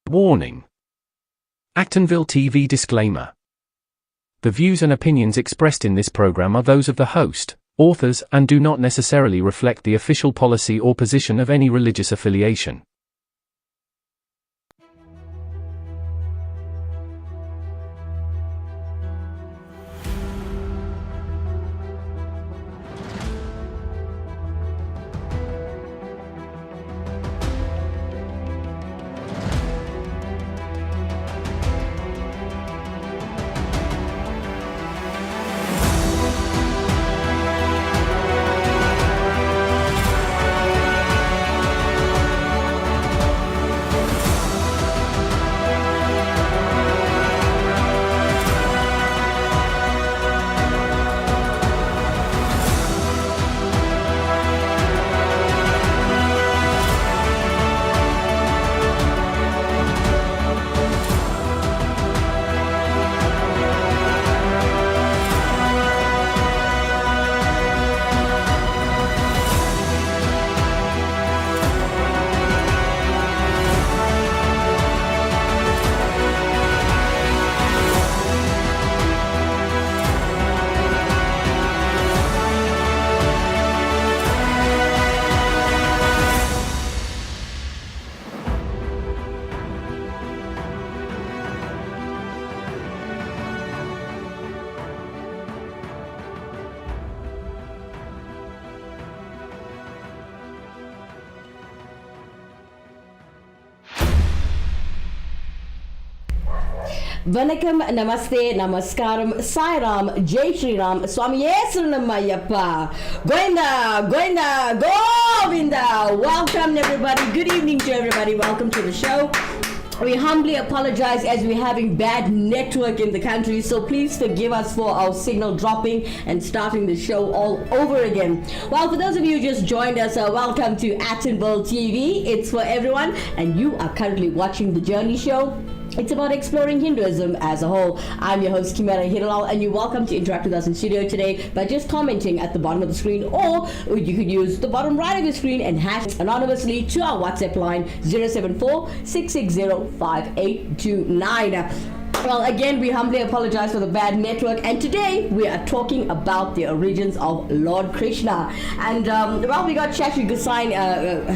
Warning. Actonville TV disclaimer. The views and opinions expressed in this program are those of the host, authors, and do not necessarily reflect the official policy or position of any religious affiliation. Vanakkam, Namaste, Namaskaram, Sai Ram, Jai Shri Ram, Swami Yesunamayappa, Govinda, Govinda, Govinda. Welcome everybody. Good evening to everybody. Welcome to the show. We humbly apologize as we're having bad network in the country, so please forgive us for our signal dropping and starting the show all over again. Well, for those of you who just joined us, welcome to Actonville TV. It's for everyone, and you are currently watching The Journey Show. It's about exploring Hinduism as a whole. I'm your host, Kimera, Heeralal, and you're welcome to interact with us in studio today by just commenting at the bottom of the screen, or you could use the bottom right of your screen and hash anonymously to our WhatsApp line 074-660-5829. Well, again, we humbly apologize for the bad network, and today we are talking about the origins of Lord Krishna. And well, we got Shashri Gussain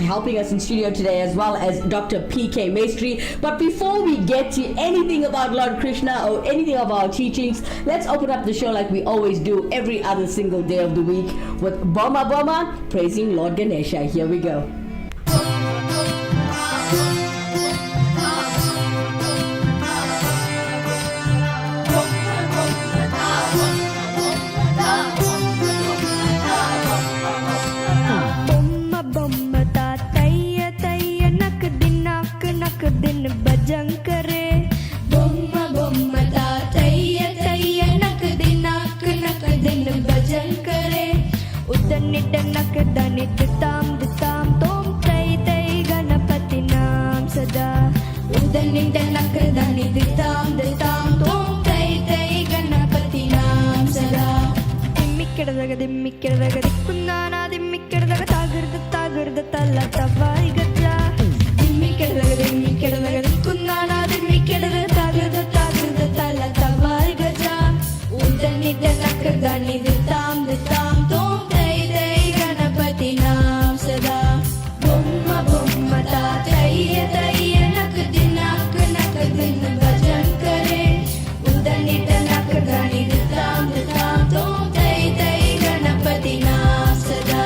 helping us in studio today, as well as Dr. P.K. Maestri. But before we get to anything about Lord Krishna or anything of our teachings, let's open up the show like we always do every other single day of the week with Boma Boma praising Lord Ganesha. Here we go. दिन भजन करे बोम्मा बोम्मा ता तैया तैया नक दिन भजन करे उदन need नक दनित ताम तोम तै तै गणपति नाम सदा उदन निड नक दनित ताम तोम तै तै गणपति नाम सदा दिम्मिक्किडदग दिक्कुन्नाना दिम्मिक्किडदग तागिर्द तल्ल तवाई गत्ला कुन्नाना दिम्मी केडद तागद तल तवार गजा उदनि दनक दनि दिताम तोम तै तै गणपति नाम सदा बोम्मा बोम्मा ता तैया तैया नक दिन भजन करे उदनि दनक दनि दिताम तोम तै तै गणपति नाम सदा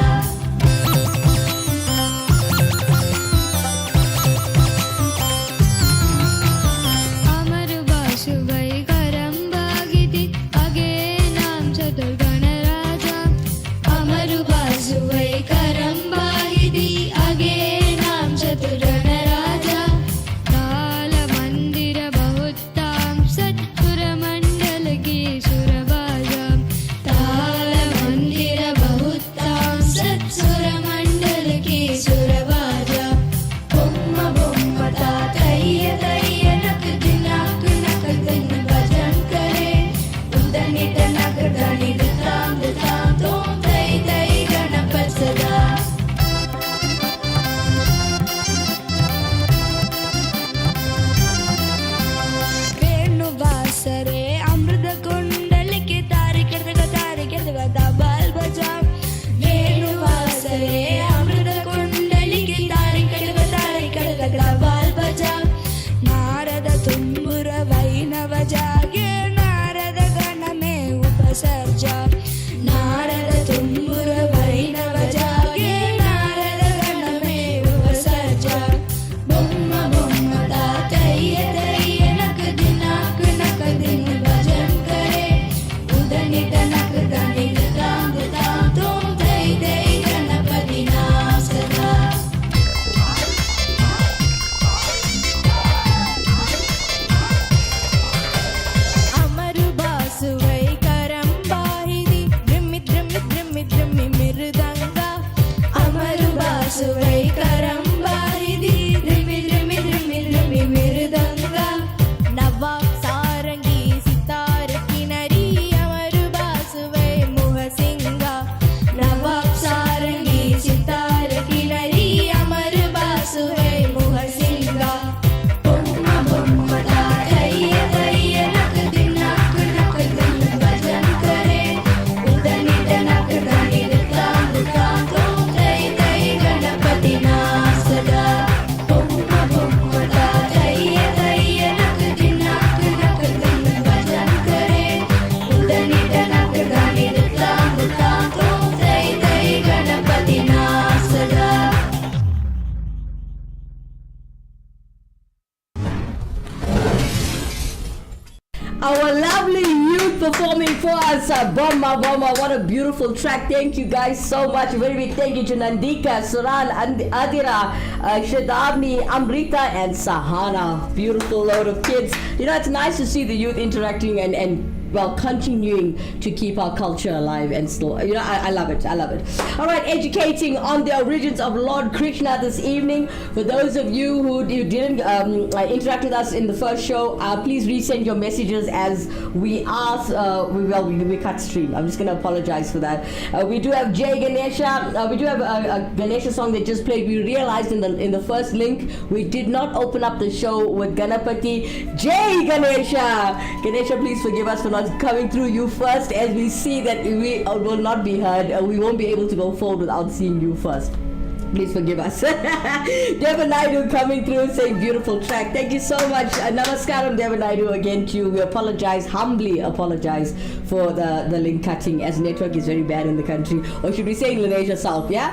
ಬಾಸುವೈ ಕರಂಬಾರಿದಿ ದ್ರಿಮಿ ದ್ರಿಮಿ ದ್ರಿಮಿ ದ್ರಿಮಿ ಮಿರುದಂಗ ನವಾಬ್ ಸಾರಂಗಿ ಸಿತಾರ ಕಿನರಿ ಅಮರು ಬಾಸುವೈ ಮುಹಸಿಂಗ ನವಾಬ್ ಸಾರಂಗಿ ಸಿತಾರ ಕಿನರಿ ಅಮರು ಬಾಸುವೈ ಮುಹಸಿಂಗ ಬೊಮ್ಮ ಬೊಮ್ಮದ ಕೈಯ ಕೈಯ ನಕ ದಿನ ನಕ ದಿನ ಭಜನ್ ಕರೆ ಉದನಿದ ನಕ ದನಿದ ತಾಂ ತಾಂ ತೋಂ ತೈ ತೈ ಗಣಪತಿ ನಾಸದ ಬೊಮ್ಮ ಬೊಮ್ಮದ ಕೈಯ ಕೈಯ ನಕ ದಿನ ಭಜನ್ ಕರೆ ಉದನಿದ ನಕ ದನಿದ ತಾಂ ತಾಂ ತೋಂ ತೈ ತೈ Ganapati ನಾಸದ Our lovely youth performing for us, Bomma Bomma. What a beautiful track. Thank you guys so much. Very big thank you to Nandika, Suran, Adira, Shadavni, Amrita and Sahana. Beautiful load of kids. You know, it's nice to see the youth interacting and well, continuing to keep our culture alive and still, you know, I love it. I love it. All right, educating on the origins of Lord Krishna this evening. For those of you who didn't interact with us in the first show, please resend your messages as we ask. We cut stream. I'm just going to apologize for that. We do have Jay Ganesha. We do have a Ganesha song that just played. We realized in the first link we did not open up the show with Ganapati. Jay Ganesha. Ganesha, please forgive us for not coming through you first, as we see that we will not be heard. We won't be able to go forward without seeing you first. Please forgive us. Devanaidu coming through saying beautiful track. Thank you so much. Namaskaram Devanaidu again to you. We apologize, humbly apologize for the link cutting, as network is very bad in the country. Or should we say in Indonesia South, yeah?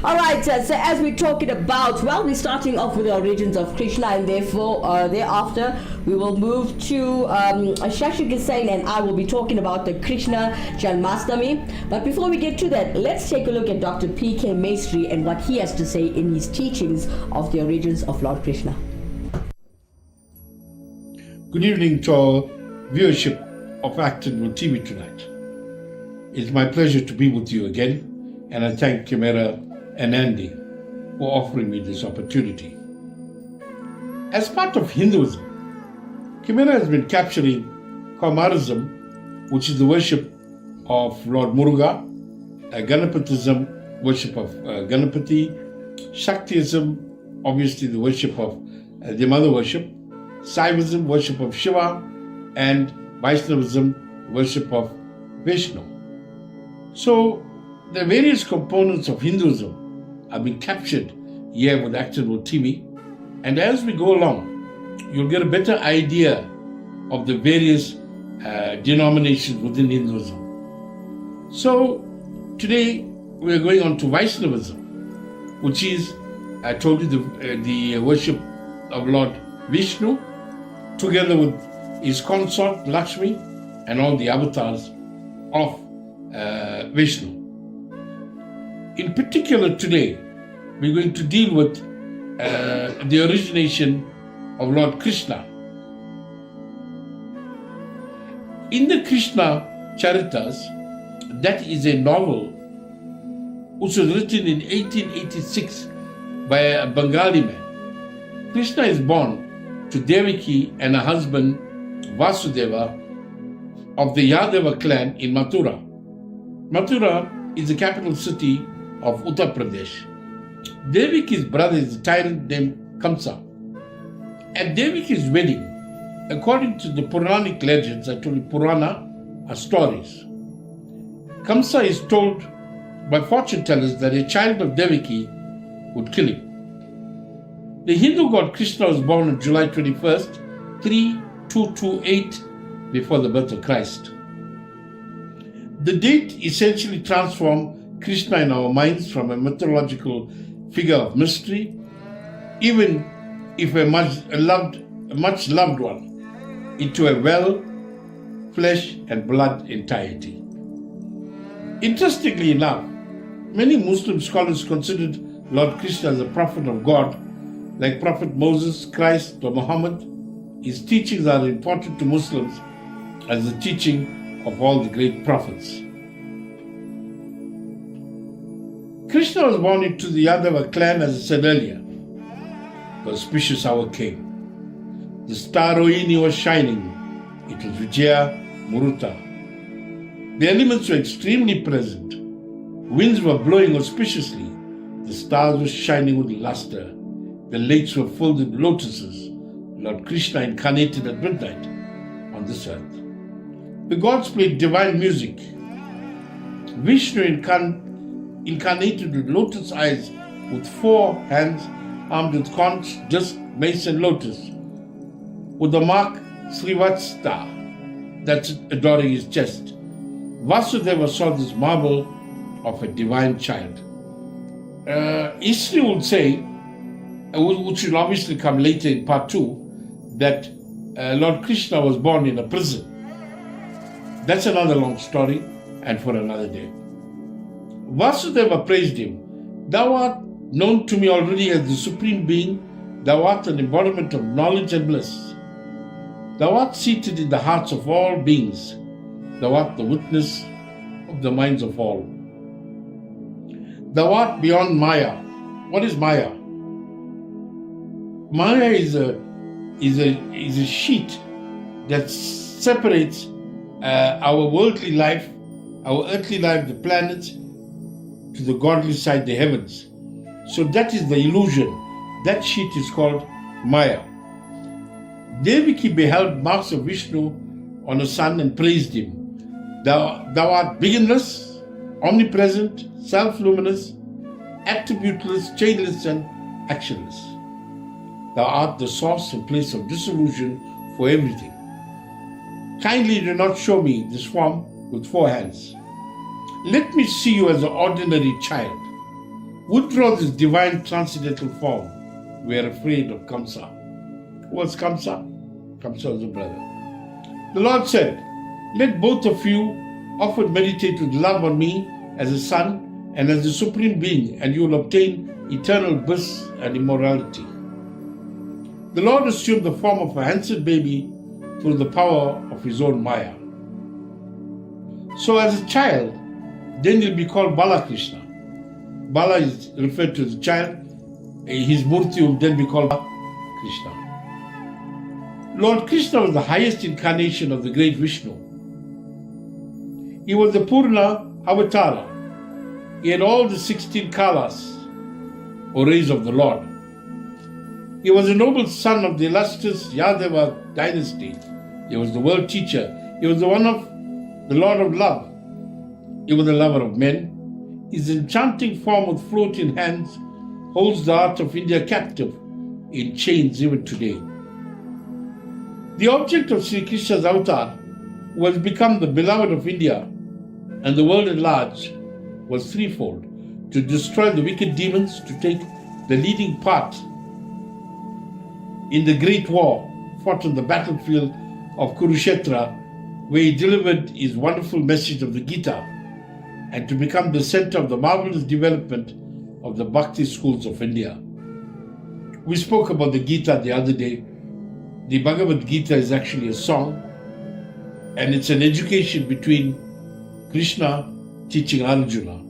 Alright, so as we're talking about, well, we're starting off with the origins of Krishna, and therefore thereafter we will move to Shashi Gisain and I will be talking about the Krishna Janmashtami. But before we get to that, let's take a look at Dr. P.K. Maestri and what he has to say in his teachings of the origins of Lord Krishna. Good evening to our viewership of Actonville TV tonight. It's my pleasure to be with you again, and I thank Kimera and Andy for offering me this opportunity. As part of Hinduism, Kimera has been capturing Kaumarism, which is the worship of Lord Muruga, Ganapatism, worship of Ganapati, Shaktism, obviously the worship of the mother worship, Saivism, worship of Shiva, and Vaishnavism, worship of Vishnu. So the various components of Hinduism have been captured here with Actonville TV, and as we go along, you'll get a better idea of the various denominations within Hinduism. So today we are going on to Vaishnavism, which is, I told you, the worship of Lord Vishnu, together with his consort Lakshmi and all the avatars of Vishnu. In particular today, we're going to deal with the origination of Lord Krishna. In the Krishna Charitas, that is a novel which was written in 1886 by a Bengali man. Krishna is born to Devaki and her husband Vasudeva of the Yadava clan in Mathura. Mathura is the capital city of Uttar Pradesh. Devaki's brother is a tyrant named Kamsa. At Devaki's wedding, according to the Puranic legends, I told you Purana are stories, Kamsa is told by fortune tellers that a child of Devaki would kill him. The Hindu god Krishna was born on July 21st, 3228 before the birth of Christ. The date essentially transformed Krishna in our minds from a mythological figure of mystery, even if a much loved one, into a well, flesh and blood entirety. Interestingly enough, many Muslim scholars considered Lord Krishna as a prophet of God, like Prophet Moses, Christ or Muhammad. His teachings are important to Muslims as the teaching of all the great prophets. Krishna was born into the Yadava clan, as I said earlier. The auspicious hour came. The star Rohini was shining. It was Vijaya Muruta. The elements were extremely present. Winds were blowing auspiciously. The stars were shining with luster. The lakes were filled with lotuses. Lord Krishna incarnated at midnight on this earth. The gods played divine music. Vishnu incarnated with lotus eyes, with 4 hands armed with conch, disc, mace and lotus, with the mark Srivatsta that's adoring his chest. Vasudeva saw this marvel of a divine child. History would say, which will obviously come later in part 2, that Lord Krishna was born in a prison. That's another long story and for another day. Vasudeva praised him. Thou art known to me already as the Supreme Being. Thou art an embodiment of knowledge and bliss. Thou art seated in the hearts of all beings. Thou art the witness of the minds of all. Thou art beyond Maya. What is Maya? Maya is a sheet that separates our worldly life, our earthly life, the planets, to the godly side, the heavens. So that is the illusion. That sheet is called Maya. Devaki beheld marks of Vishnu on the sun and praised him. Thou art beginless, omnipresent, self-luminous, attributeless, chainless, and actionless. Thou art the source and place of dissolution for everything. Kindly do not show me this form with 4 hands. Let me see you as an ordinary child. Withdraw this divine transcendental form. We are afraid of Kamsa. Who was Kamsa? Kamsa was a brother. The Lord said, let both of you often meditate with love on me as a son and as the Supreme Being, and you will obtain eternal bliss and immortality. The Lord assumed the form of a handsome baby through the power of his own Maya. So as a child, then he'll be called Balakrishna. Bala is referred to as a child. His murti will then be called Krishna. Lord Krishna was the highest incarnation of the great Vishnu. He was the Purna Avatara. He had all the 16 Kalas, or rays of the Lord. He was a noble son of the illustrious Yadava dynasty. He was the world teacher. He was the Lord of love. He was the lover of men. His enchanting form with floating hands holds the heart of India captive in chains even today. The object of Sri Krishna's avatar was become the beloved of India and the world at large was threefold: to destroy the wicked demons, to take the leading part in the great war fought on the battlefield of Kurukshetra, where he delivered his wonderful message of the Gita, and to become the center of the marvelous development of the Bhakti schools of India. We spoke about the Gita the other day. The Bhagavad Gita is actually a song, and it's an education between Krishna teaching Arjuna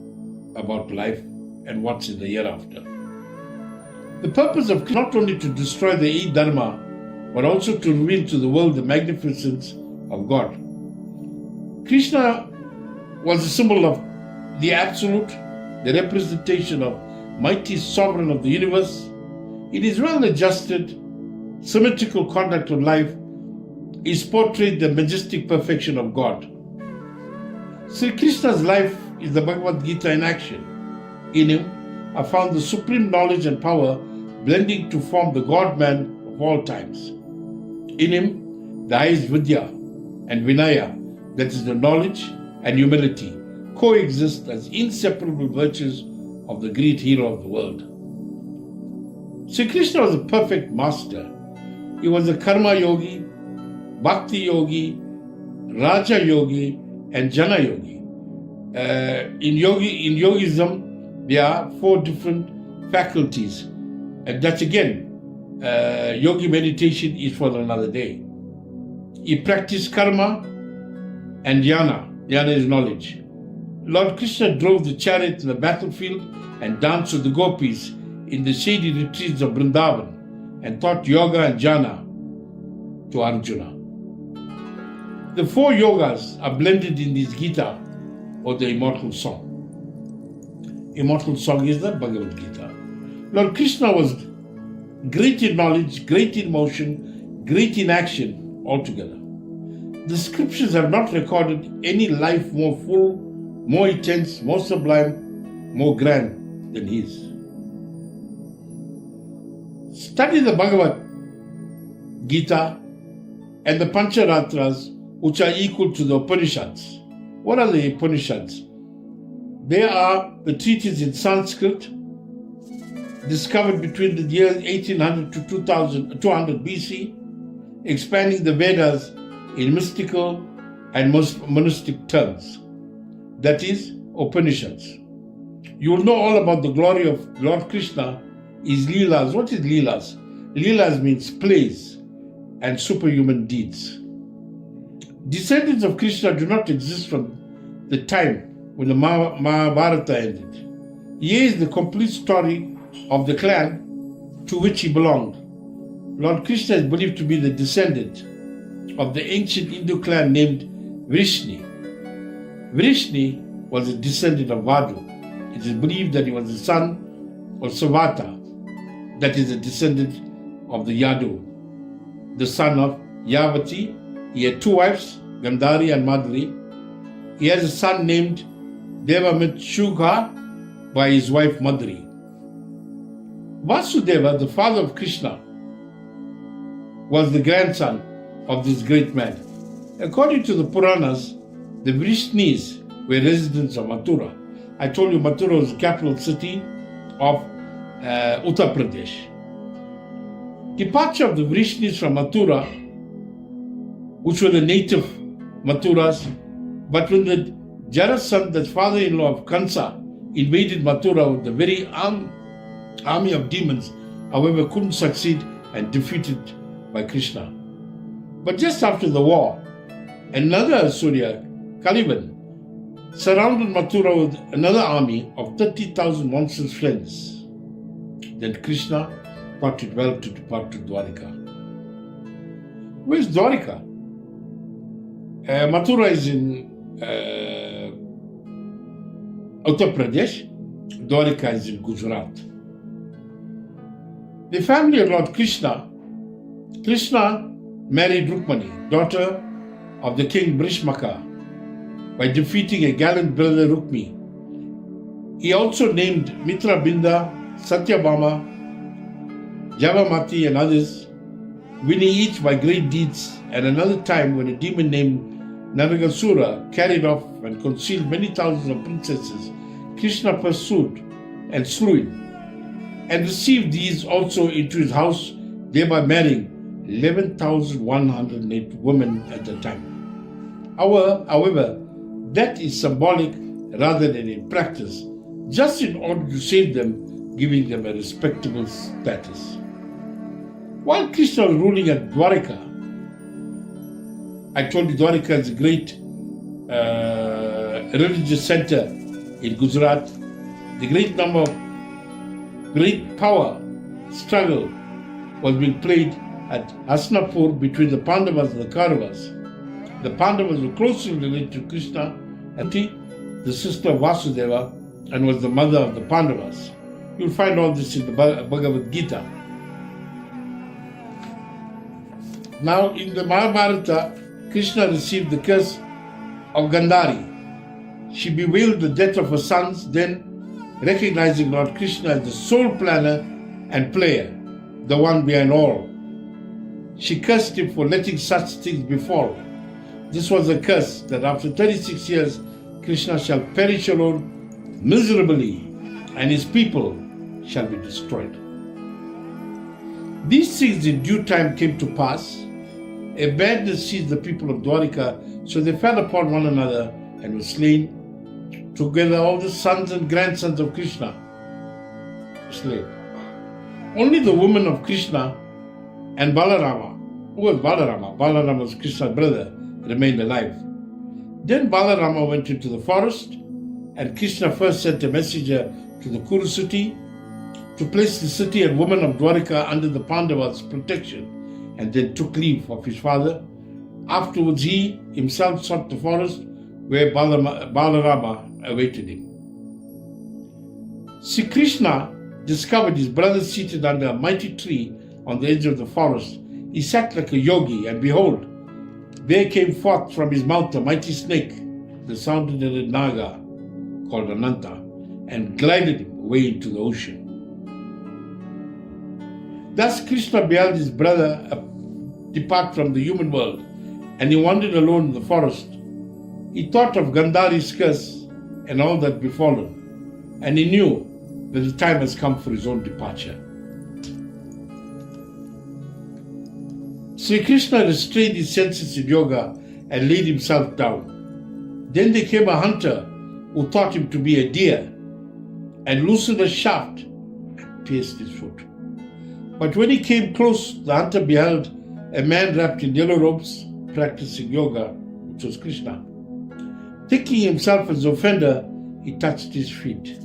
about life and what's in the hereafter. The purpose of not only to destroy the 8 dharma, but also to reveal to the world the magnificence of God. Krishna was a symbol of the absolute, the representation of mighty sovereign of the universe. In his well-adjusted, symmetrical conduct of life, is portrayed the majestic perfection of God. Sri Krishna's life is the Bhagavad Gita in action. In him are found the supreme knowledge and power blending to form the God-man of all times. In him, the highest Vidya and Vinaya, that is the knowledge and humility, coexist as inseparable virtues of the great hero of the world. Sri Krishna was a perfect master. He was a karma yogi, bhakti yogi, raja yogi, and jana yogi. In yogism, there are 4 different faculties, and that again, yogi meditation is for another day. He practiced karma and jnana. Jnana is knowledge. Lord Krishna drove the chariot in the battlefield and danced with the gopis in the shady retreats of Vrindavan and taught yoga and jhana to Arjuna. The 4 yogas are blended in this Gita, or the immortal song. Immortal song is the Bhagavad Gita. Lord Krishna was great in knowledge, great in motion, great in action altogether. The scriptures have not recorded any life more full, more intense, more sublime, more grand than his. Study the Bhagavad Gita and the Pancharatras, which are equal to the Upanishads. What are the Upanishads? They are the treatises in Sanskrit discovered between the years 1800 to 200 BC, expanding the Vedas in mystical and monastic terms. That is, Upanishads. You will know all about the glory of Lord Krishna, his Leelas. What is Leelas? Leelas means plays and superhuman deeds. Descendants of Krishna do not exist from the time when the Mahabharata ended. Here is the complete story of the clan to which he belonged. Lord Krishna is believed to be the descendant of the ancient Hindu clan named Vrishni. Vrishni was a descendant of Vadu. It is believed that he was the son of Savata, that is a descendant of the Yadu, the son of Yavati. He had 2 wives, Gandhari and Madhuri. He has a son named Devamit Shugha by his wife Madhuri. Vasudeva, the father of Krishna, was the grandson of this great man. According to the Puranas, the Vrishnis were residents of Mathura. I told you Mathura was the capital city of Uttar Pradesh. Departure of the Vrishnis from Mathura, which were the native Mathuras, but when the Jarasandha, the father-in-law of Kansa, invaded Mathura with the very army of demons, however, couldn't succeed and defeated by Krishna. But just after the war, another Asura, Kaliban, surrounded Mathura with another army of 30,000 monstrous friends. Then Krishna thought it well to depart to Dwarika. Where's Dwarika? Mathura is in Uttar Pradesh. Dwarika is in Gujarat. The family of Lord Krishna married Rukmani, daughter of the king Brishmaka, by defeating a gallant brother Rukmi. He also named Mitra Binda, Satyabhama, Javamati and others, winning each by great deeds. And another time when a demon named Naragasura carried off and concealed many thousands of princesses, Krishna pursued and slew him, and received these also into his house, thereby marrying 11,108 women at the time. However, that is symbolic rather than in practice, just in order to save them, giving them a respectable status. While Krishna was ruling at Dwarika, I told you Dwarika is a great religious center in Gujarat. The great power struggle was being played at Hastinapur between the Pandavas and the Kauravas. The Pandavas were closely related to Krishna, and the sister of Vasudeva, and was the mother of the Pandavas. You'll find all this in the Bhagavad Gita. Now, in the Mahabharata, Krishna received the curse of Gandhari. She bewailed the death of her sons, then recognizing Lord Krishna as the sole planner and player, the one behind all. She cursed him for letting such things befall. This was a curse that after 36 years, Krishna shall perish alone miserably, and his people shall be destroyed. These things in due time came to pass. A badness seized the people of Dwarika, so they fell upon one another and were slain. Together all the sons and grandsons of Krishna were slain. Only the women of Krishna and Balarama, who was Balarama? Balarama was Krishna's brother, remained alive. Then Balarama went into the forest and Krishna first sent a messenger to the Kuru city to place the city and women of Dwarika under the Pandavas' protection, and then took leave of his father. Afterwards, he himself sought the forest where Balarama awaited him. Sri Krishna discovered his brother seated under a mighty tree on the edge of the forest. He sat like a yogi, and behold, there came forth from his mouth a mighty snake, the sound-headed Naga, called Ananta, and glided him away into the ocean. Thus Krishna beheld his brother depart from the human world, and he wandered alone in the forest. He thought of Gandhari's curse and all that befallen, and he knew that the time has come for his own departure. Sri Krishna restrained his senses in yoga and laid himself down. Then there came a hunter who thought him to be a deer and loosened a shaft and pierced his foot. But when he came close, the hunter beheld a man wrapped in yellow robes practicing yoga, which was Krishna. Thinking himself as the offender, he touched his feet.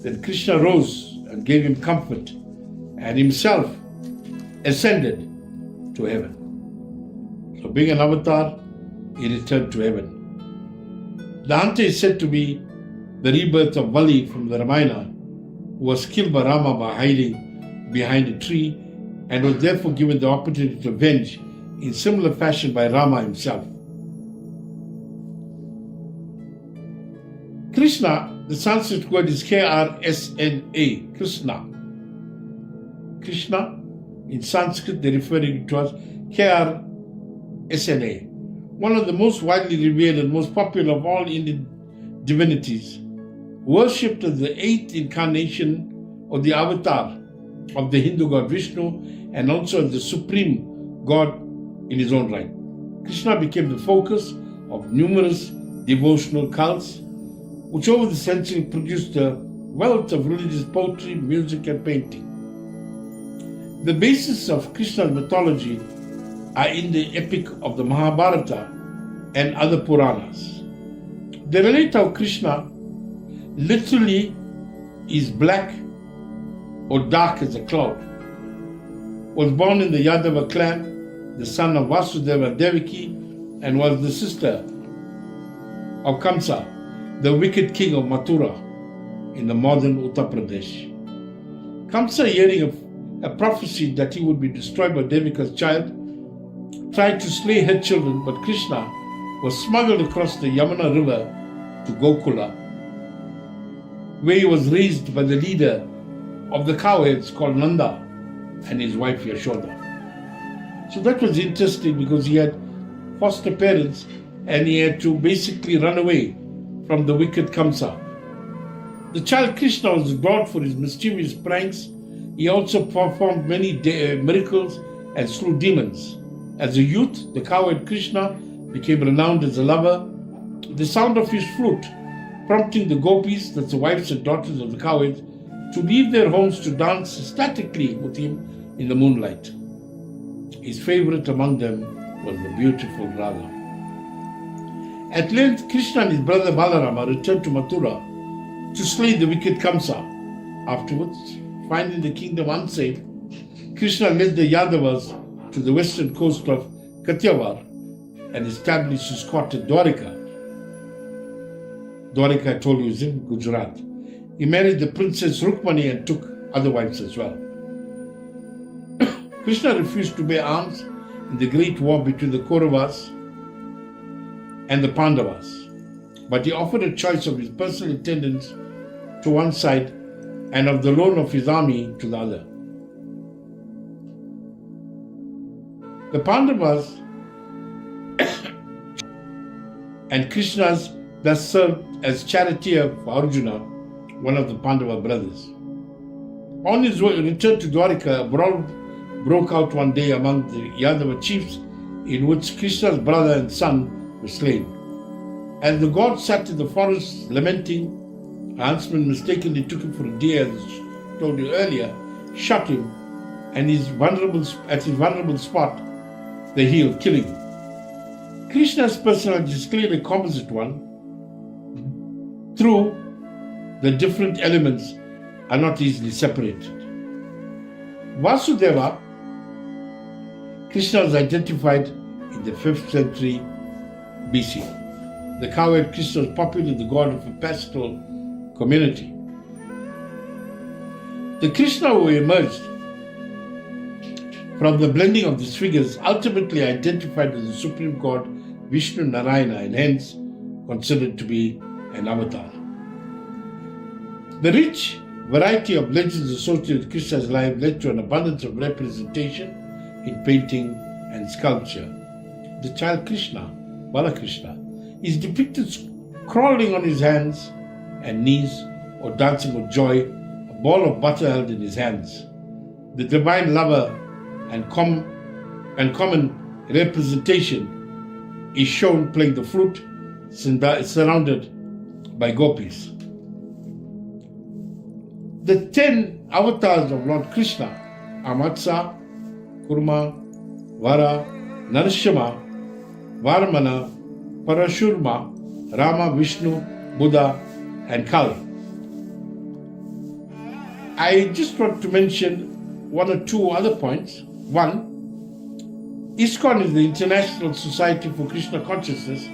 Then Krishna rose and gave him comfort, and himself ascended to heaven. So being an avatar, he returned to heaven. The hunter is said to be the rebirth of Vali from the Ramayana, who was killed by Rama by hiding behind a tree, and was therefore given the opportunity to avenge in similar fashion by Rama himself. Krishna, the Sanskrit word is K-R-S-N-A, Krishna. Krishna, in Sanskrit they refer to it as K-R-S-N-A. One of the most widely revered and most popular of all Indian divinities, worshipped as the eighth incarnation or the avatar of the Hindu god Vishnu, and also as the supreme god in his own right. Krishna became the focus of numerous devotional cults, which over the century produced a wealth of religious poetry, music, and painting. The basis of Krishna's mythology are in the epic of the Mahabharata and other Puranas. They relate how Krishna literally is black or dark as a cloud, was born in the Yadava clan, the son of Vasudeva and Devaki, and was the sister of Kamsa, the wicked king of Mathura in the modern Uttar Pradesh. Kamsa, hearing a prophecy that he would be destroyed by Devika's child, tried to slay her children, but Krishna was smuggled across the Yamuna river to Gokula, where he was raised by the leader of the cowherds called Nanda and his wife Yashoda. So that was interesting because he had foster parents and he had to basically run away from the wicked Kamsa. The child Krishna was adored for his mischievous pranks. He also performed many miracles and slew demons. As a youth, the cowherd Krishna became renowned as a lover. The sound of his flute prompting the gopis, that's the wives and daughters of the cowherds, to leave their homes to dance ecstatically with him in the moonlight. His favorite among them was the beautiful Radha. At length, Krishna and his brother Balarama returned to Mathura to slay the wicked Kamsa. Afterwards, finding the kingdom unsafe, Krishna led the Yadavas to the western coast of Kathiawar and established his court at Dwarika. Dwarika, I told you, is in Gujarat. He married the princess Rukmani and took other wives as well. Krishna refused to bear arms in the great war between the Kauravas and the Pandavas, but he offered a choice of his personal attendants to one side and of the loan of his army to the other. The Pandavas and Krishna's thus served as charioteer for Arjuna, one of the Pandava brothers. On his return to Dwarika, a brawl broke out one day among the Yadava chiefs, in which Krishna's brother and son were slain. As the god sat in the forest lamenting, a huntsman mistakenly took him for a deer, as I told you earlier, shot him, and at his vulnerable spot, they healed, killing him. Krishna's personality is clearly a composite one. Through the different elements are not easily separated. Vasudeva, Krishna was identified in the 5th century BC. The cowherd Krishna was popularly the god of a pastoral community. The Krishna who emerged from the blending of these figures ultimately identified with the supreme god Vishnu Narayana and hence considered to be an avatar. The rich variety of legends associated with Krishna's life led to an abundance of representation in painting and sculpture. The child Krishna, Balakrishna, is depicted crawling on his hands and knees or dancing with joy, a ball of butter held in his hands. The divine lover and common representation is shown playing the flute, surrounded by gopis. The 10 avatars of Lord Krishna are Matsya, Kurma, Vara, Narsimha, Varmana, Parashurma, Rama, Vishnu, Buddha, and Kali. I just want to mention one or two other points. One, ISKCON is the International Society for Krishna Consciousness,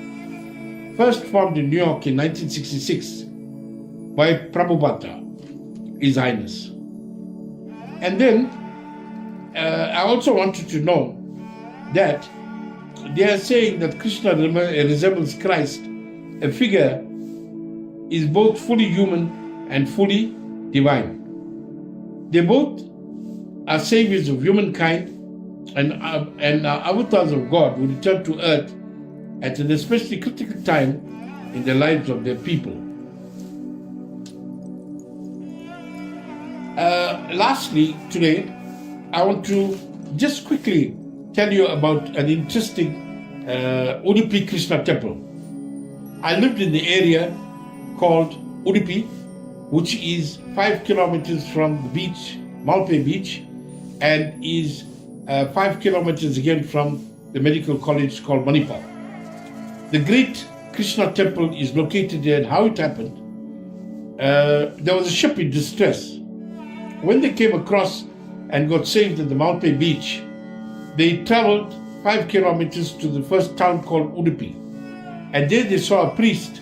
first formed in New York in 1966 by Prabhupada, His Highness. And then I also wanted to know that they are saying that Krishna resembles Christ, a figure is both fully human and fully divine. They both are saviors of humankind and avatars of God who return to earth at an especially critical time in the lives of their people. Lastly, today, I want to just quickly tell you about an interesting Udupi Krishna temple. I lived in the area called Udupi, which is 5 kilometers from the beach, Malpe Beach, and is 5 kilometers again from the medical college called Manipal. The great Krishna temple is located there, and how it happened, there was a ship in distress. When they came across and got saved at the Malpe Beach, they traveled 5 kilometers to the first town called Udupi. And there they saw a priest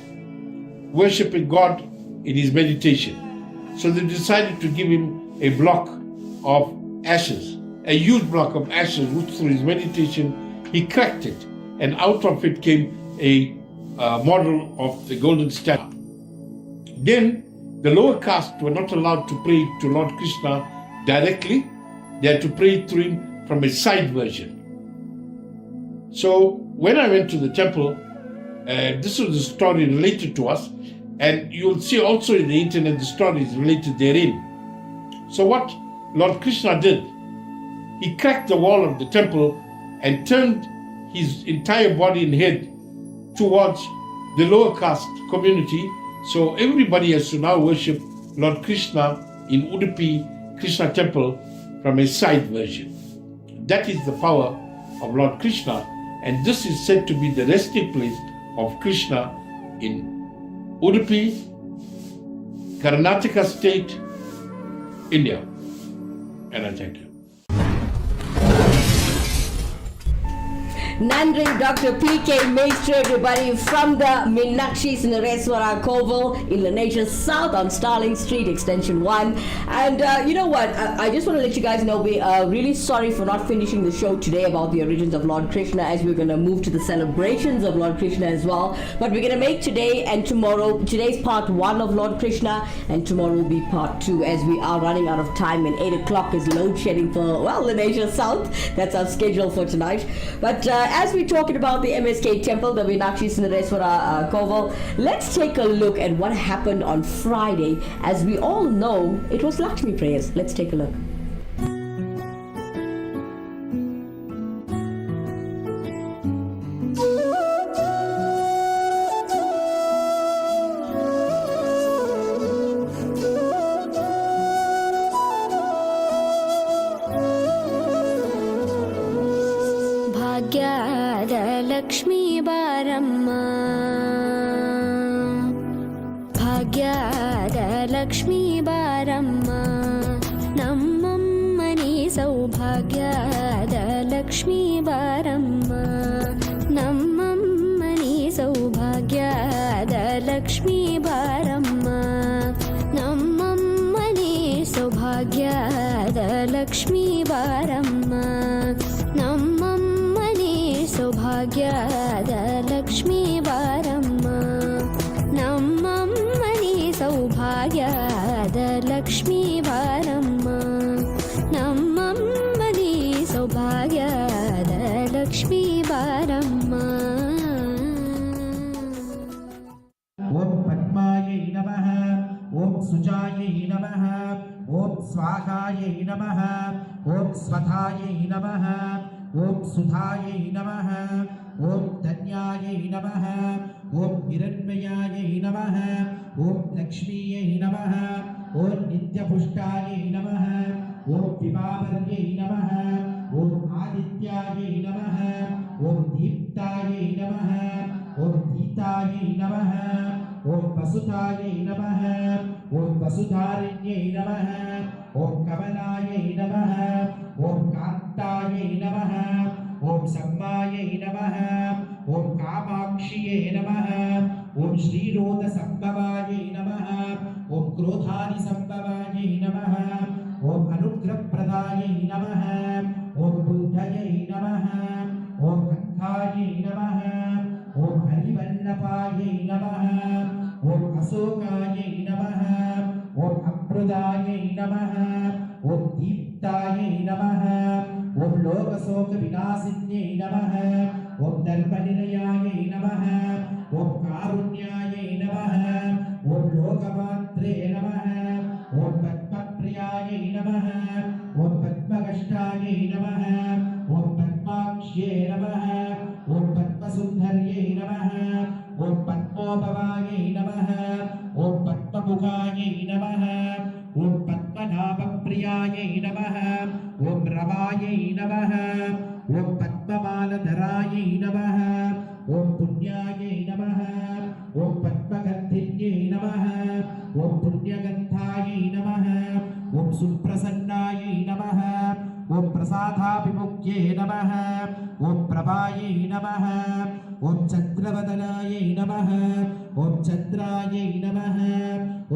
worshipping God in his meditation. So they decided to give him a block of ashes, a huge block of ashes, which through his meditation he cracked it, and out of it came a model of the golden statue. Then the lower caste were not allowed to pray to Lord Krishna directly. They had to pray through him from a side version. So when I went to the temple, this was a story related to us, and you'll see also in the internet the story is related therein. So what Lord Krishna did, he cracked the wall of the temple and turned his entire body and head towards the lower caste community. So everybody has to now worship Lord Krishna in Udupi Krishna temple from a side version. That is the power of Lord Krishna, and this is said to be the resting place of Krishna in Udupi, Karnataka state, India. And I thank you. Nandri Dr. P.K. Maestri, everybody, from the Meenakshi Sundareswara Koval in the nation's south on Starling Street, Extension 1. And you know what? I just want to let you guys know we are really sorry for not finishing the show today about the origins of Lord Krishna, as we're going to move to the celebrations of Lord Krishna as well. But we're going to make today and tomorrow, today's part 1 of Lord Krishna, and tomorrow will be part 2, as we are running out of time, and 8 o'clock is load shedding for, well, the nation's south. That's our schedule for tonight. But as we're talking about the MSK temple, the Meenakshi Sundareswara Koval, let's take a look at what happened on Friday. As we all know, it was Lakshmi prayers. Let's take a look. ಭಾಗ್ಯದ ಲಕ್ಷ್ಮೀ ಬಾರಮ್ಮ ಭಾಗ್ಯದ ಸೌಭಾಗ್ಯದ ಲಕ್ಷ್ಮೀ ಬಾರಮ್ಮ ನಮ್ಮಮ್ಮನೇ ಸೌಭಾಗ್ಯದ ಲಕ್ಷ್ಮೀ ಬಾರಮ್ಮ ನಮ್ಮಮ್ಮನೇ ಸೌಭಾಗ್ಯದ ಲಕ್ಷ್ಮೀ ಬಾರಮ್ಮ ನಮ್ಮಮ್ಮನೇ ಸೌಭಾಗ್ಯದ ಲಕ್ಷ್ಮೀ ಬಾರಮ್ಮ ಓಂ ಪದ್ಮಾಯೈ ನಮಃ ಓಂ ಸುಜಾಯೈ ನಮಃ ಓಂ ಸ್ವಾಹಾಯೈ ನಮಃ ಓಂ ಸ್ವಧಾಯೈ ನಮಃ ಓಂ ಸುಧಾಯೈ ನಮಃ ಓಂ ಧನ್ಯಾಯೈ ನಮಃ ಓಂ ಹಿರಣ್ಮಯಾಯೈ ನಮಃ ಓಂ ಲಕ್ಷ್ಮೀಯೈ ನಮಃ ಓಂ ನಿತ್ಯಪುಷ್ಟಾಯೈ ನಮಃ ಓಂ ವಿಭಾವರ್ಯೈ ನಮಃ ಓಂ ಆದಿತ್ಯಾಯೈ ನಮಃ ಓಂ ದೀಪ್ತಾಯೈ ನಮಃ ಓಂ ಗೀತಾಯೈ ನಮಃ ಓಂ ವಸುಧಾಯೈ ನಮಃ ಓಂ ವಸುಧಾರಿಣ್ಯೈ ನಮಃ ಓಂ ಕಮಲಾಯೈ ನಮಃ ಓಂ ಕಾಂತಾಯೈ ನಮಃ ಓಂ ಸಮ್ಮಾಯೈ ನಮಃ ಓಂ ಕಾಮಾಕ್ಷಿಯೈ ನಮಃ ಓಂ ಶ್ರೀರೋಧ ಸಂಭವಾಯೈ ನಮಃ ಓಂ ಕ್ರೋಧಾನಿ ಸಂಭವಾಯೈ ನಮಃ ಓಂ ಅನುಗ್ರಹಪ್ರದಾಯೈ ನಮಃ ಓಂ ಬುದ್ಧಯೈ ನಮಃ ಓಂ ಅಂಕಾಯೈ ನಮಃ ಓಂ ಹರಿವಲ್ಲಭಾಯೈ ನಮಃ ಓಂ ಅಶೋಕಾಯೈ ನಮಃ ಓಂ ಅಮೃತಾಯೈ ನಮಃ ಓಂ ದೀಪ್ತಾಯೈ ನಮಃ ಓಂ ಲೋಕಶೋಕ ವಿನಾಶಿನ್ಯೈ ನಮಃ ಓಂ ಧರ್ಮನಿಲಯಾಯೈ ನಮಃ ಓಂ ಕಾರುಣ್ಯಾಯೈ ನಮಃ ಓಂ ಲೋಕಮಾತ್ರೇ ನಮಃ ಓಂ ಪದ್ಮಪ್ರಿಯಾಯೈ ನಮಃ ಓಂ ಪದ್ಮಕಷ್ಟಾಯೈ ನಮಃ ಓಂ ಪದ್ಮಾಕ್ಷ್ಯೈ ನಮಃ ಓಂ ಪದ್ಮಸುಂದರ್ಯೈ ನಮಃ ಓಂ ಪದ್ಮೋಭವಾಯೈ ನಮಃ ಓಂ ಪದ್ಮಮುಖಾಯೈ ನಮಃ ಓಂ ಪದ್ಮನಾಭಪ್ರಿಯಾಯೈ ನಮಃ ಓಂ ರಮಾಯೈ ನಮಃ ಓಂ ಪದ್ಮಮಾಲಧರಾಯೈ ನಮಃ ಓಂ ಪುಣ್ಯಾಯೈ ನಮಃ ಓಂ ಪದ್ಮಗಂಧಿನ್ಯೈ ನಮಃ ಓಂ ಪುಣ್ಯಗಂಧಾಯೈ ನಮಃ ಓಂ ಸುಪ್ರಸನ್ನಾಯೈ ನಮಃ ಓಂ ಪ್ರಸಾದಾಭಿಮುಖ್ಯೈ ನಮಃ ಓಂ ಪ್ರಭಾಯೈ ನಮಃ ಓಂ ಚಂದ್ರವದನಾಯೈ ನಮಃ ಓಂ ಚಂದ್ರಾಯೈ ನಮಃ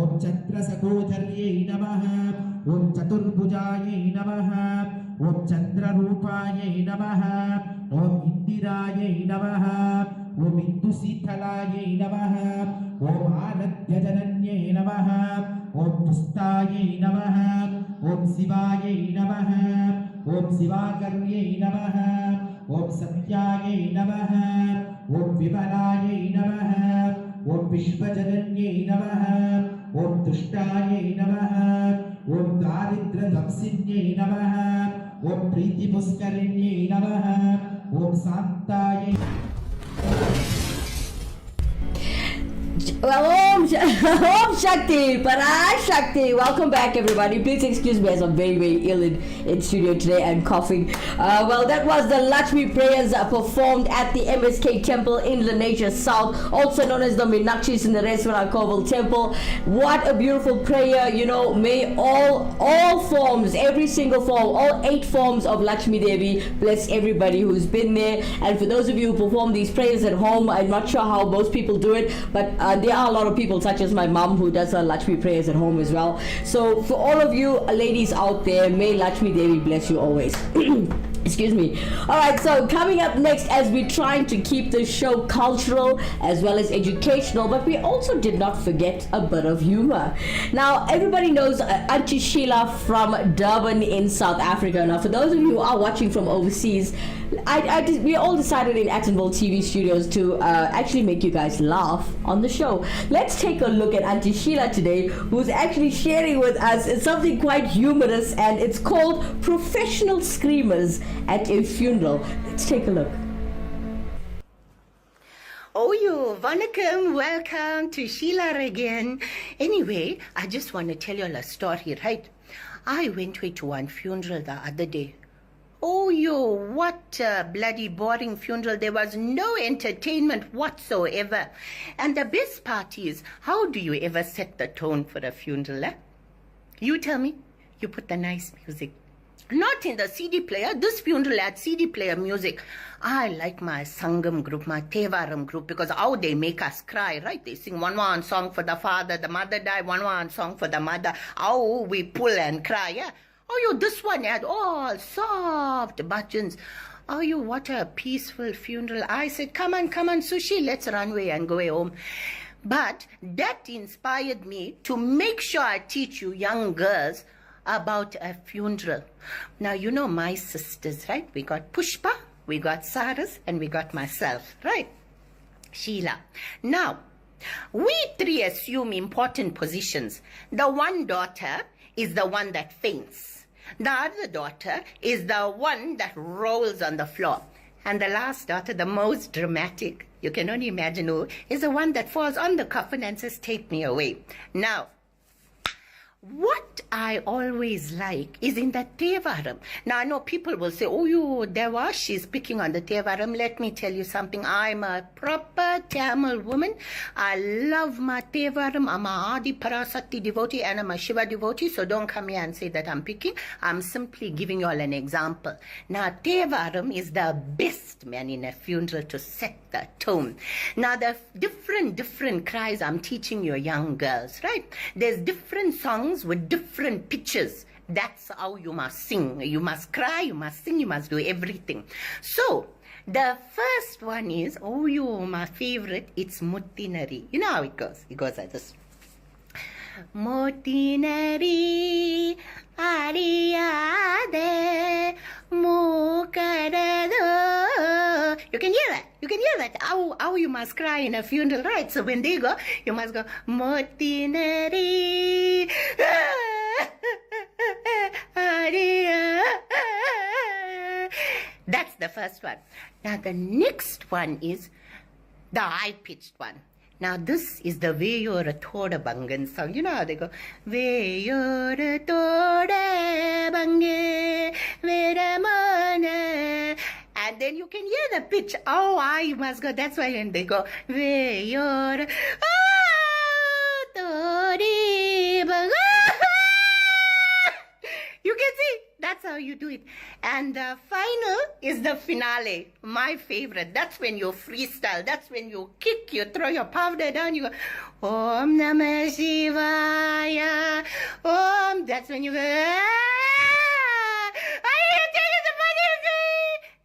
ಓಂ ಚಂದ್ರಸಕೋಧರ್ಯೈ ನಮಃ ಓಂ ಚತುರ್ಭುಜಾಯೈ ನಮಃ ಓಂ ಚಂದ್ರರೂಪಾಯೈ ನಮಃ ಓಂ ಇಂದಿರಾಯೈ ನಮಃ ಓಂ ಇಂದುಶೀತಲಾಯೈ ನಮಃ ಓಂ ಆನದ್ಯಜನನ್ಯೈ ನಮಃ ಓಂ ಪುಷ್ಟಾಯೈ ನಮಃ ಓಂ ಶಿವಾಯೈ ನಮಃ ಓಂ ಶಿವಾಕರ್ಯೈ ನಮಃ ಓಂ ಸತ್ಯಾಯೈ ನಮಃ ಓಂ ವಿಮಲಾಯೈ ನಮಃ ಓಂ ವಿಶ್ವಜನನ್ಯೈ ನಮಃ ಓಂ ದುಷ್ಟಾಯೈ ನಮಃ ಓಂ ದಾರಿದ್ರ್ಯಧ್ವಂಸಿನ್ಯೈ ನಮಃ ಓಂ ಪ್ರೀತಿಪುಷ್ಕರಿಣ್ಯೈ ನಮಃ ಓಂ ಶಾಂತಾಯೈ Well, Om Shakti, Parashakti. Welcome back, everybody. Please excuse me as I'm very, very ill in studio today and coughing. Well, that was the Lakshmi prayers performed at the MSK Temple in Lanesia South, also known as the Meenakshi Sundareswara Koval Temple. What a beautiful prayer. You know, may all forms, every single form, all 8 forms of Lakshmi Devi bless everybody who's been there. And for those of you who perform these prayers at home, I'm not sure how most people do it, but there are a lot of people such as my mom who does her Lakshmi prayers at home as well. So for all of you ladies out there, may Lakshmi Devi bless you always. Excuse me. Alright, so coming up next, as we're trying to keep the show cultural as well as educational, but we also did not forget a bit of humor. Now, everybody knows Auntie Sheila from Durban in South Africa. Now, for those of you who are watching from overseas, we all decided in Actonville TV studios to actually make you guys laugh on the show. Let's take a look at Auntie Sheila today, who's actually sharing with us something quite humorous, and it's called Professional Screamers at a Funeral. Let's take a look. Oh, you, Vanakkam, welcome to Sheila again. Anyway, I just want to tell you a story, right? I went to one funeral the other day. Oh, what a bloody boring funeral. There was no entertainment whatsoever. And the best part is, how do you ever set the tone for a funeral, eh? You tell me. You put the nice music. Not in the CD player. This funeral had CD player music. I like my Sangam group, my Tevaram group, because how they make us cry, right? They sing one song for the father, the mother died, one song for the mother. How we pull and cry, yeah? Oh, this one had all soft bhajans. Oh, what a peaceful funeral. I said, come on, Sushi, let's run away and go home. But that inspired me to make sure I teach you young girls about a funeral. Now, you know my sisters, right? We got Pushpa, we got Saras, and we got myself, right? Sheila. Now, we three assume important positions. The one daughter is the one that faints. The other daughter is the one that rolls on the floor. And the last daughter, the most dramatic, you can only imagine who, is the one that falls on the coffin and says, take me away. Now, what I always like is in the Tevaram. Now, I know people will say, oh, she's picking on the Tevaram. Let me tell you something. I'm a proper Tamil woman. I love my Tevaram. I'm a Adi Parasakti devotee and I'm a Shiva devotee. So don't come here and say that I'm picking. I'm simply giving you all an example. Now, Tevaram is the best man in a funeral to set the tone. Now, the different cries I'm teaching your young girls, right? There's different songs with different pitches. That's how you must sing. You must cry, you must sing, you must do everything. So, the first one is, my favorite, it's Muttinari. You know how it goes? It goes like this. Muttinari Ariyade Mukarado. You can hear that. You can hear that. How you must cry in a funeral, right? So when they go, you must go Muttinari That's the first one. Now the next one is the high-pitched one. Now this is the Veyora Thoda Bangan song. You know how they go, Veyora Thoda Bange Veramana. And then you can hear the pitch. You must go. That's why when they go, Veyora Thodi Bange. You can see. That's how you do it. And the final is the finale. My favorite. That's when you freestyle. That's when you kick, you throw your powder down, you go, Om Namah Shivaya. Om. That's when you go,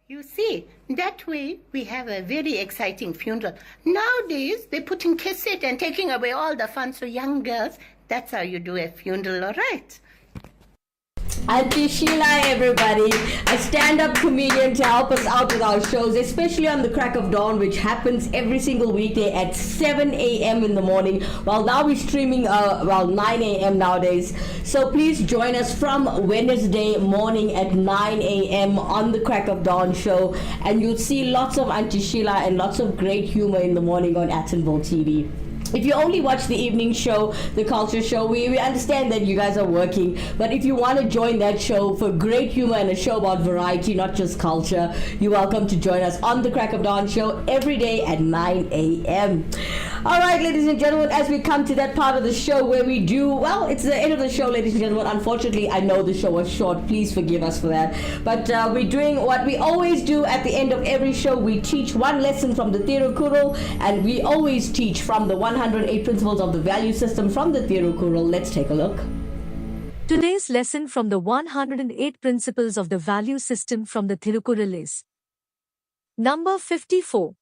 You see, that way we have a very exciting funeral. Nowadays, they're putting cassette and taking away all the fun. So young girls, that's how you do a funeral, all right? Auntie Sheila, everybody, a stand-up comedian to help us out with our shows, especially on the crack of dawn, which happens every single weekday at 7 a.m. in the morning. Well, now we're streaming around 9 a.m. nowadays. So please join us from Wednesday morning at 9 a.m. on the crack of dawn show, and you'll see lots of Auntie Sheila and lots of great humor in the morning on Actonville TV. If you only watch the evening show, the culture show, we understand that you guys are working, but if you want to join that show for great humor and a show about variety, not just culture, you're welcome to join us on the Crack of Dawn show every day at 9 a.m. Alright, ladies and gentlemen, as we come to that part of the show where we do, well, it's the end of the show, ladies and gentlemen. Unfortunately, I know the show was short. Please forgive us for that. But we're doing what we always do at the end of every show. We teach one lesson from the Thirukural, and we always teach from the 108 principles of the value system from the Thirukural. Let's take a look. Today's lesson from the 108 principles of the value system from the Thirukural is number 54.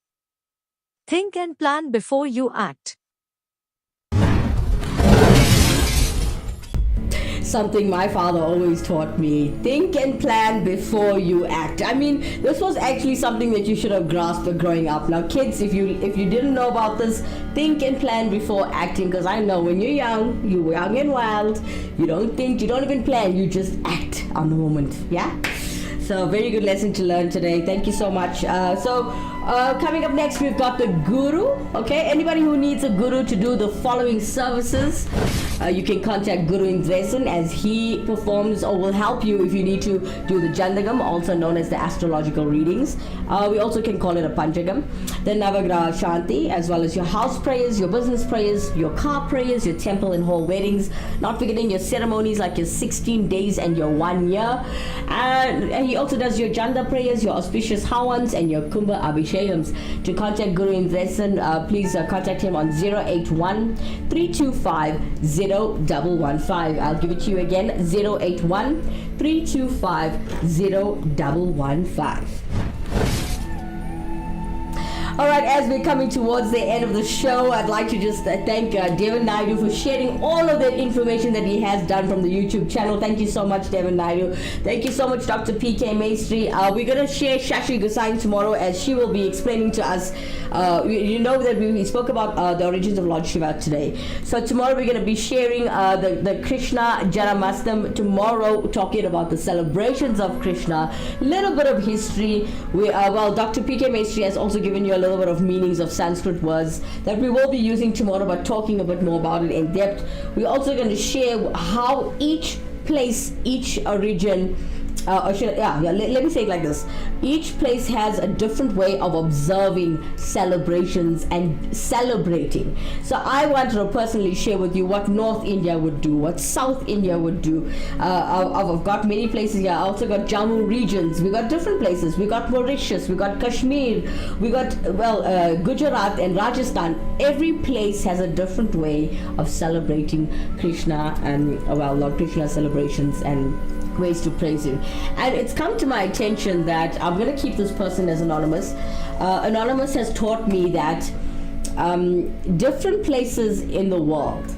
Think and plan before you act. Something my father always taught me. Think and plan before you act. I mean, this was actually something that you should have grasped growing up. Now, kids, if you didn't know about this, think and plan before acting. Because I know when you're young and wild, you don't think, you don't even plan, you just act on the moment. Yeah? So, very good lesson to learn today. Thank you so much. Coming up next, we've got the guru. Okay, anybody who needs a guru to do the following services, You can contact Guru Indresan as he performs or will help you if you need to do the Jandagam, also known as the astrological readings. We also can call it a Panchagam. The Navagraha Shanti, as well as your house prayers, your business prayers, your car prayers, your temple and hall weddings, not forgetting your ceremonies like your 16 days and your 1 year. And he also does your Janda prayers, your auspicious Hawans, and your Kumbha Abhishekams. To contact Guru Indresan, please contact him on 081 325 0115. I'll give it to you again, 081 325 0115. All right, as we're coming towards the end of the show, I'd like to just thank Devin Naidu for sharing all of that information that he has done from the YouTube channel. Thank you so much, Devin Naidu. Thank you so much, Dr. P.K. Maestri. We're going to share Shashi Gosai tomorrow as she will be explaining to us. You know that we spoke about the origins of Lord Shiva today. So tomorrow we're going to be sharing the Krishna Janamastam tomorrow, talking about the celebrations of Krishna, little bit of history. Well, Dr. P.K. Maestri has also given you a little bit of meanings of Sanskrit words that we will be using tomorrow, but talking a bit more about it in depth. We're also going to share how each place, each origin, let me say it like this. Each place has a different way of observing celebrations and celebrating. So I want to personally share with you what North India would do, what South India would do. I've got many places here. I also got Jammu regions. We got different places. We got Mauritius. We got Kashmir. We got Gujarat and Rajasthan. Every place has a different way of celebrating Krishna and Lord Krishna celebrations and ways to praise him. And it's come to my attention that I'm going to keep this person as anonymous. Anonymous has taught me that different places in the world,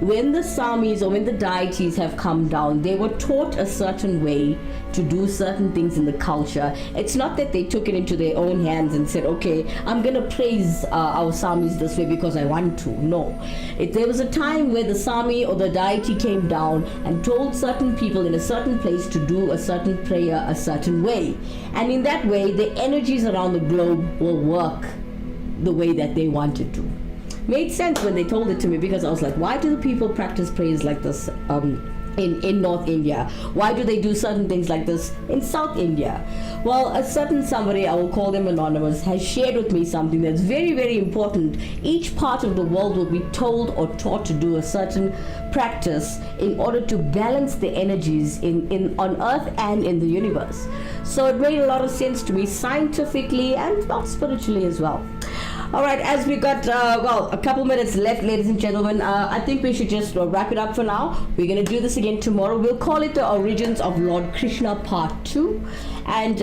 when the Samis or when the deities have come down, they were taught a certain way to do certain things in the culture. It's not that they took it into their own hands and said, okay, I'm going to praise our Samis this way because I want to. No. There was a time where the Sami or the deity came down and told certain people in a certain place to do a certain prayer a certain way. And in that way, the energies around the globe will work the way that they wanted to. Made sense when they told it to me, because I was like, why do the people practice prayers like this in North India? Why do they do certain things like this in South India? Well, a certain somebody, I will call them anonymous, has shared with me something that's very, very important. Each part of the world will be told or taught to do a certain practice in order to balance the energies on Earth and in the universe. So it made a lot of sense to me scientifically and spiritually as well. All right, as we got, a couple minutes left, ladies and gentlemen, I think we should just wrap it up for now. We're going to do this again tomorrow. We'll call it the Origins of Lord Krishna Part 2. And,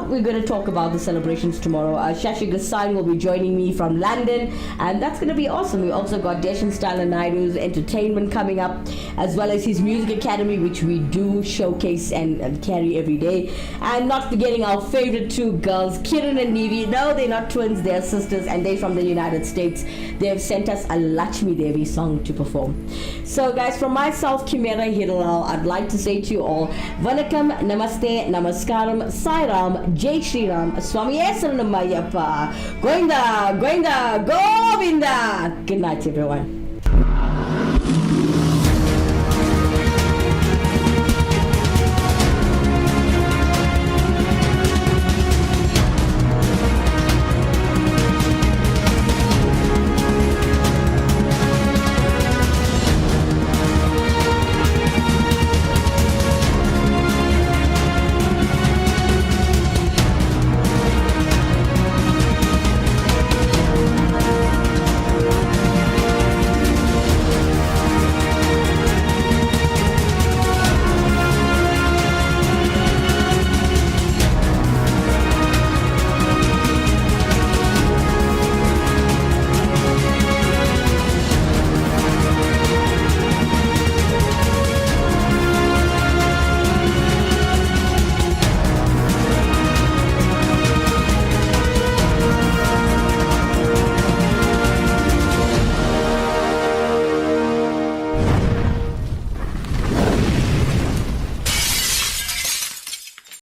we're going to talk about the celebrations tomorrow. Shashi Gosai will be joining me from London, and that's going to be awesome. We also got Deshan Stala Naidu's entertainment coming up, as well as his music academy, which we do showcase and carry every day. And not forgetting our favorite two girls, Kiran and Nivi. No, they're not twins, they're sisters, and they're from the United States. They've sent us a Lakshmi Devi song to perform. So guys, from myself, Kimera, Heeralal, I'd like to say to you all, Vanakkam, Namaste, Namaskaram, Sai Ram, Jai Shri Ram, Swami Saranam Ayyappa, Govinda, Govinda, Govinda. Good night, everyone.